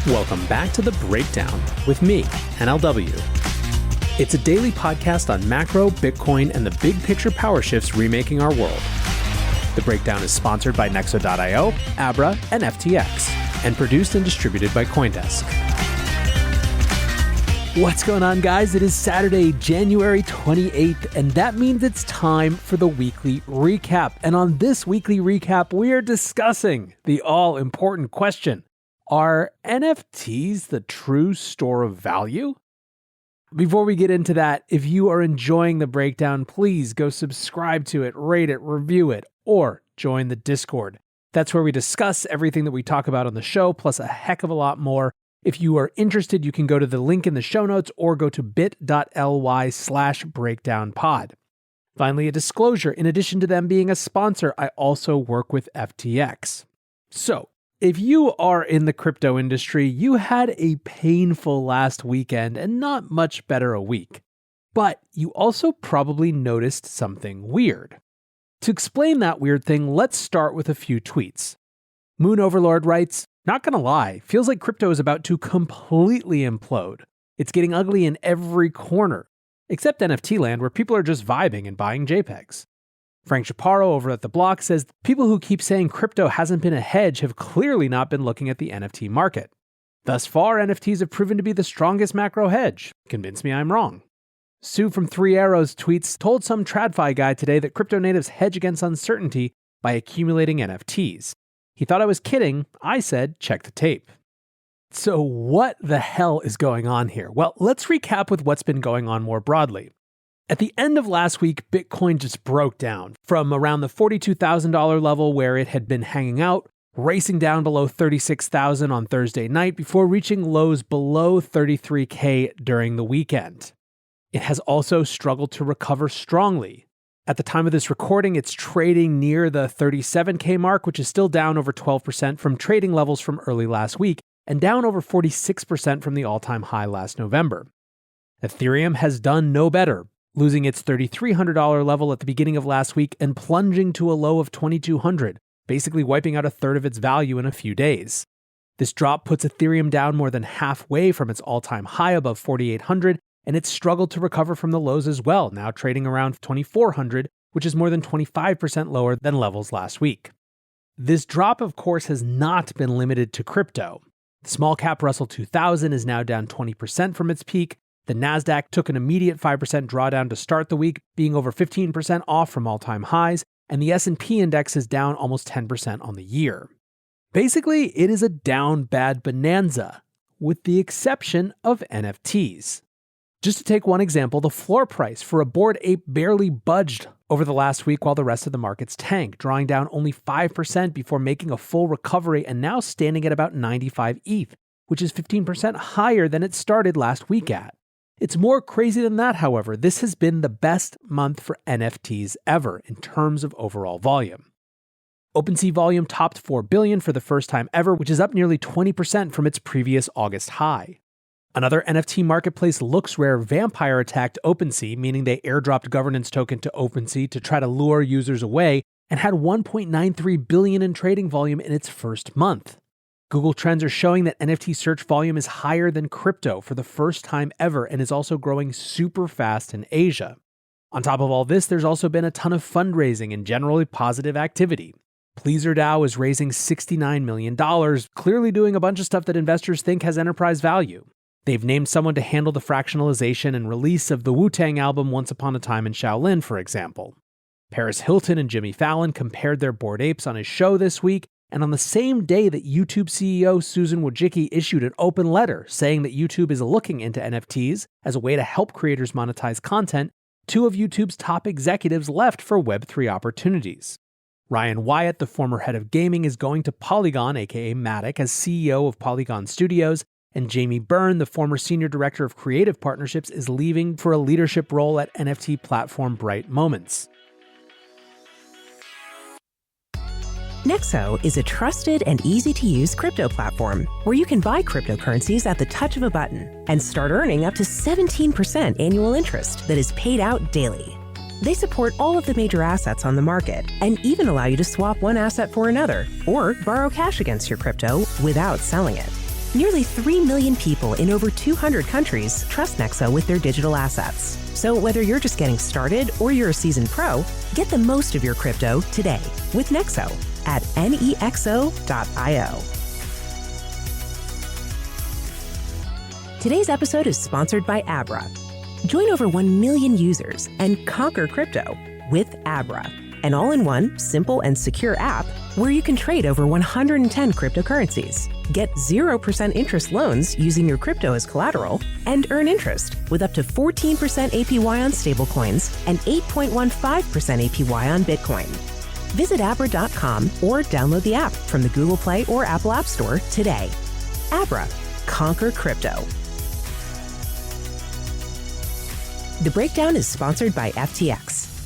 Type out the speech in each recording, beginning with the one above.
Welcome back to The Breakdown with me, NLW. It's a daily podcast on macro, Bitcoin, and the big picture power shifts remaking our world. The Breakdown is sponsored by Nexo.io, Abra, and FTX, and produced and distributed by CoinDesk. What's going on, guys? It is Saturday, January 28th, and that means it's time for the weekly recap. And on this weekly recap, we are discussing the all-important question: are NFTs the true store of value? Before we get into that, if you are enjoying The Breakdown, please go subscribe to it, rate it, review it, or join the Discord. That's where we discuss everything that we talk about on the show, plus a heck of a lot more. If you are interested, you can go to the link in the show notes or go to bit.ly/breakdownpod. Finally, a disclosure: in addition to them being a sponsor, I also work with FTX. So, if you are in the crypto industry, you had a painful last weekend and not much better a week. But you also probably noticed something weird. To explain that weird thing, let's start with a few tweets. Moon Overlord writes, "Not gonna lie, feels like crypto is about to completely implode. It's getting ugly in every corner, except NFT land where people are just vibing and buying JPEGs." Frank Chaparro over at The Block says, "People who keep saying crypto hasn't been a hedge have clearly not been looking at the NFT market. Thus far, NFTs have proven to be the strongest macro hedge. Convince me I'm wrong." Sue from Three Arrows tweets, "Told some TradFi guy today that crypto natives hedge against uncertainty by accumulating NFTs. He thought I was kidding. I said, check the tape." So what the hell is going on here? Well, let's recap with what's been going on more broadly. At the end of last week, Bitcoin just broke down from around the $42,000 level where it had been hanging out, racing down below 36,000 on Thursday night before reaching lows below 33K during the weekend. It has also struggled to recover strongly. At the time of this recording, it's trading near the 37K mark, which is still down over 12% from trading levels from early last week and down over 46% from the all-time high last November. Ethereum has done no better, losing its $3,300 level at the beginning of last week and plunging to a low of $2,200, basically wiping out a third of its value in a few days. This drop puts Ethereum down more than halfway from its all-time high above 4,800, and it's struggled to recover from the lows as well, now trading around 2,400, which is more than 25% lower than levels last week. This drop, of course, has not been limited to crypto. The small cap Russell 2000 is now down 20% from its peak. The Nasdaq took an immediate 5% drawdown to start the week, being over 15% off from all-time highs, and the S&P index is down almost 10% on the year. Basically, it is a down bad bonanza, with the exception of NFTs. Just to take one example, the floor price for a Bored Ape barely budged over the last week while the rest of the markets tanked, drawing down only 5% before making a full recovery and now standing at about 95 ETH, which is 15% higher than it started last week at. It's more crazy than that, however. This has been the best month for NFTs ever in terms of overall volume. OpenSea volume topped 4 billion for the first time ever, which is up nearly 20% from its previous August high. Another NFT marketplace, LooksRare, vampire attacked OpenSea, meaning they airdropped governance token to OpenSea to try to lure users away, and had 1.93 billion in trading volume in its first month. Google Trends are showing that NFT search volume is higher than crypto for the first time ever and is also growing super fast in Asia. On top of all this, there's also been a ton of fundraising and generally positive activity. Pleaser DAO is raising $69 million, clearly doing a bunch of stuff that investors think has enterprise value. They've named someone to handle the fractionalization and release of the Wu-Tang album Once Upon a Time in Shaolin, for example. Paris Hilton and Jimmy Fallon compared their Bored Apes on his show this week, and on the same day that YouTube CEO Susan Wojcicki issued an open letter saying that YouTube is looking into NFTs as a way to help creators monetize content, two of YouTube's top executives left for Web3 opportunities. Ryan Wyatt, the former head of gaming, is going to Polygon, aka Matic, as CEO of Polygon Studios, and Jamie Byrne, the former senior director of creative partnerships, is leaving for a leadership role at NFT platform Bright Moments. Nexo is a trusted and easy-to-use crypto platform where you can buy cryptocurrencies at the touch of a button and start earning up to 17% annual interest that is paid out daily. They support all of the major assets on the market and even allow you to swap one asset for another or borrow cash against your crypto without selling it. Nearly 3 million people in over 200 countries trust Nexo with their digital assets. So whether you're just getting started or you're a seasoned pro, get the most of your crypto today with Nexo at nexo.io. Today's episode is sponsored by Abra. Join over 1 million users and conquer crypto with Abra, an all-in-one, simple, and secure app where you can trade over 110 cryptocurrencies, get 0% interest loans using your crypto as collateral, and earn interest with up to 14% APY on stablecoins and 8.15% APY on Bitcoin. Visit Abra.com or download the app from the Google Play or Apple App Store today. Abra, conquer crypto. The Breakdown is sponsored by FTX.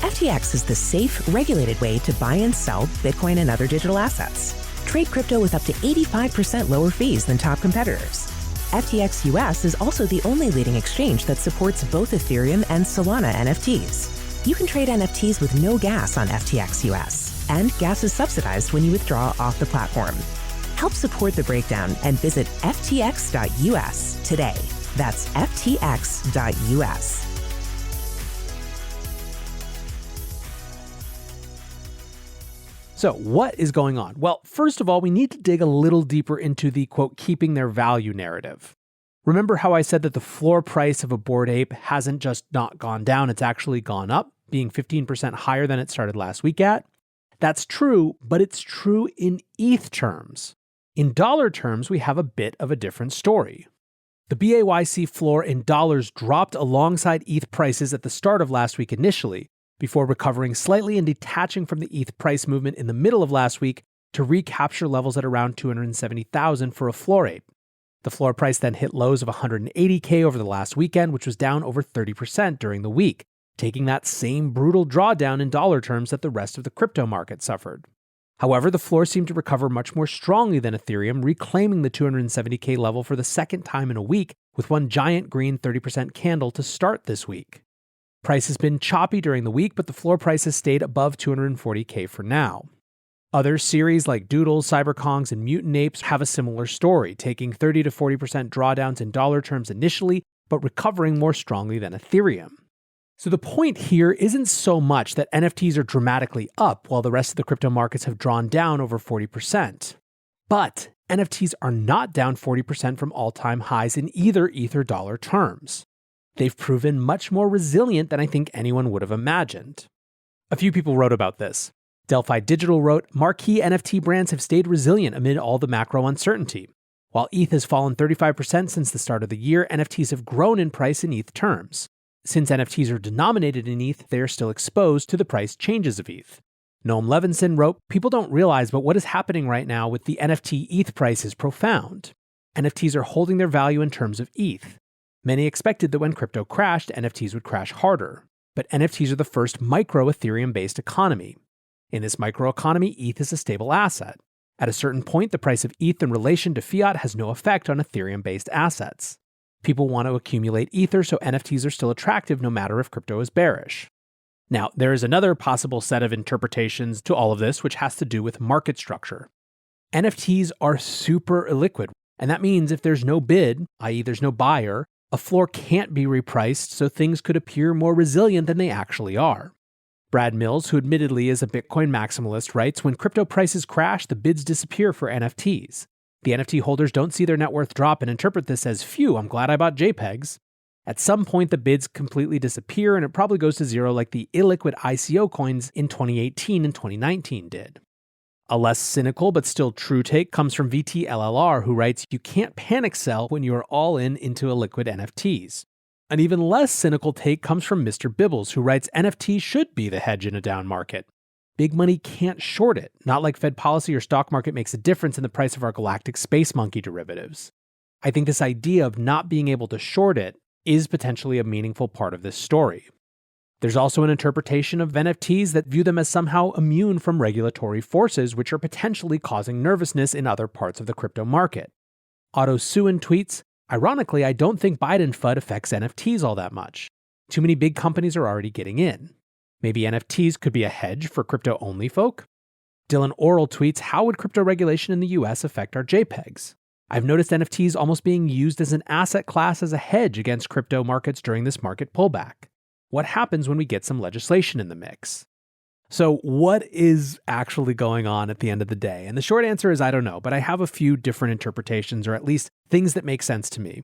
FTX is the safe, regulated way to buy and sell Bitcoin and other digital assets. Trade crypto with up to 85% lower fees than top competitors. FTX US is also the only leading exchange that supports both Ethereum and Solana NFTs. You can trade NFTs with no gas on FTX US, and gas is subsidized when you withdraw off the platform. Help support The Breakdown and visit ftx.us today. That's ftx.us. So what is going on? Well, first of all, we need to dig a little deeper into the, quote, keeping their value narrative. Remember how I said that the floor price of a Bored Ape hasn't just not gone down, it's actually gone up, being 15% higher than it started last week at? That's true, but it's true in ETH terms. In dollar terms, we have a bit of a different story. The BAYC floor in dollars dropped alongside ETH prices at the start of last week initially, before recovering slightly and detaching from the ETH price movement in the middle of last week to recapture levels at around 270,000 for a floor ape. The floor price then hit lows of 180K over the last weekend, which was down over 30% during the week, taking that same brutal drawdown in dollar terms that the rest of the crypto market suffered. However, the floor seemed to recover much more strongly than Ethereum, reclaiming the 270K level for the second time in a week with one giant green 30% candle to start this week. Price has been choppy during the week, but the floor price has stayed above 240K for now. Other series like Doodles, Cyberkongs, and Mutant Apes have a similar story, taking 30 to 40% drawdowns in dollar terms initially, but recovering more strongly than Ethereum. So the point here isn't so much that NFTs are dramatically up while the rest of the crypto markets have drawn down over 40%. But NFTs are not down 40% from all-time highs in either ETH or dollar terms. They've proven much more resilient than I think anyone would have imagined. A few people wrote about this. Delphi Digital wrote, marquee NFT brands have stayed resilient amid all the macro uncertainty. While ETH has fallen 35% since the start of the year, NFTs have grown in price in ETH terms. Since NFTs are denominated in ETH, they are still exposed to the price changes of ETH. Noam Levinson wrote, people don't realize, but what is happening right now with the NFT ETH price is profound. NFTs are holding their value in terms of ETH. Many expected that when crypto crashed, NFTs would crash harder. But NFTs are the first micro-Ethereum-based economy. In this microeconomy, ETH is a stable asset. At a certain point, the price of ETH in relation to fiat has no effect on Ethereum-based assets. People want to accumulate Ether, so NFTs are still attractive no matter if crypto is bearish. Now, there is another possible set of interpretations to all of this, which has to do with market structure. NFTs are super illiquid, and that means if there's no bid, i.e. there's no buyer, a floor can't be repriced, so things could appear more resilient than they actually are. Brad Mills, who admittedly is a Bitcoin maximalist, writes, when crypto prices crash, the bids disappear for NFTs. The NFT holders don't see their net worth drop and interpret this as, phew, I'm glad I bought JPEGs. At some point, the bids completely disappear and it probably goes to zero like the illiquid ICO coins in 2018 and 2019 did. A less cynical but still true take comes from VTLLR, who writes, you can't panic sell when you are all in into illiquid NFTs. An even less cynical take comes from Mr. Bibbles, who writes, NFTs should be the hedge in a down market. Big money can't short it, not like Fed policy or stock market makes a difference in the price of our galactic space monkey derivatives. I think this idea of not being able to short it is potentially a meaningful part of this story. There's also an interpretation of NFTs that view them as somehow immune from regulatory forces which are potentially causing nervousness in other parts of the crypto market. Otto Suin tweets, ironically, I don't think Biden FUD affects NFTs all that much. Too many big companies are already getting in. Maybe NFTs could be a hedge for crypto-only folk? Dylan Oral tweets, how would crypto regulation in the US affect our JPEGs? I've noticed NFTs almost being used as an asset class as a hedge against crypto markets during this market pullback. What happens when we get some legislation in the mix? So what is actually going on at the end of the day? And the short answer is I don't know, but I have a few different interpretations, or at least things that make sense to me.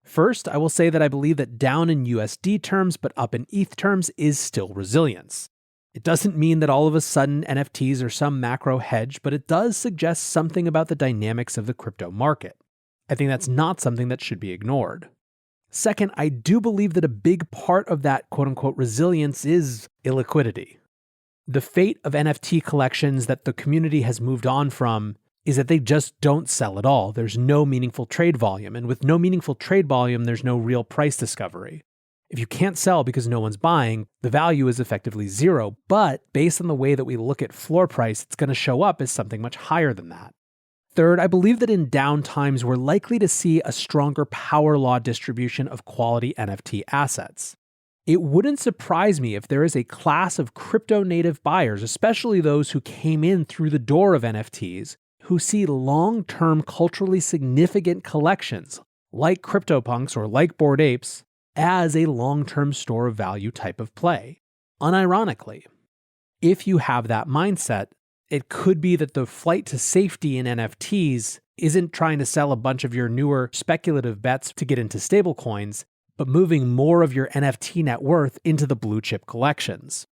First, I will say that I believe that down in USD terms, but up in ETH terms is still resilience. It doesn't mean that all of a sudden NFTs are some macro hedge, but it does suggest something about the dynamics of the crypto market. I think that's not something that should be ignored. Second, I do believe that a big part of that quote-unquote resilience is illiquidity. The fate of NFT collections that the community has moved on from is that they just don't sell at all. There's no meaningful trade volume, and with no meaningful trade volume, there's no real price discovery. If you can't sell because no one's buying, the value is effectively zero, but based on the way that we look at floor price, it's going to show up as something much higher than that. Third, I believe that in down times, we're likely to see a stronger power law distribution of quality NFT assets. It wouldn't surprise me if there is a class of crypto native buyers, especially those who came in through the door of NFTs, who see long-term culturally significant collections, like CryptoPunks or like Bored Apes, as a long-term store of value type of play. Unironically, if you have that mindset, it could be that the flight to safety in NFTs isn't trying to sell a bunch of your newer speculative bets to get into stablecoins, but moving more of your NFT net worth into the blue chip collections.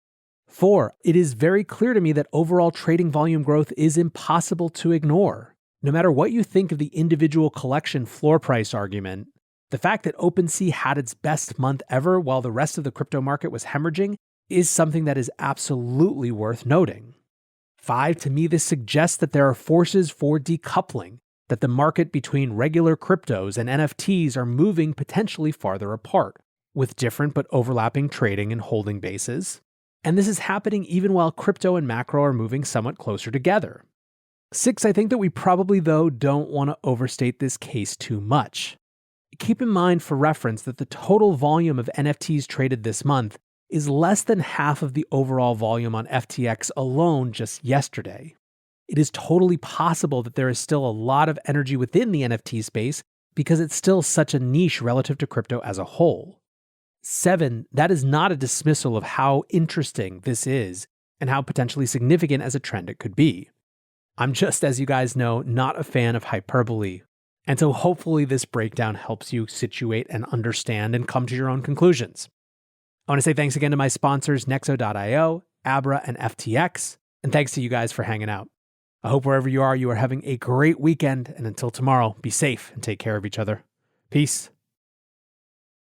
4, it is very clear to me that overall trading volume growth is impossible to ignore. No matter what you think of the individual collection floor price argument, the fact that OpenSea had its best month ever while the rest of the crypto market was hemorrhaging is something that is absolutely worth noting. 5, to me, this suggests that there are forces for decoupling, that the market between regular cryptos and NFTs are moving potentially farther apart, with different but overlapping trading and holding bases. And this is happening even while crypto and macro are moving somewhat closer together. 6, I think that we probably, though, don't want to overstate this case too much. Keep in mind for reference that the total volume of NFTs traded this month is less than half of the overall volume on FTX alone just yesterday. It is totally possible that there is still a lot of energy within the NFT space because it's still such a niche relative to crypto as a whole. 7, that is not a dismissal of how interesting this is and how potentially significant as a trend it could be. I'm just, as you guys know, not a fan of hyperbole. And so hopefully this breakdown helps you situate and understand and come to your own conclusions. I want to say thanks again to my sponsors, Nexo.io, Abra, and FTX. And thanks to you guys for hanging out. I hope wherever you are having a great weekend. And until tomorrow, be safe and take care of each other. Peace.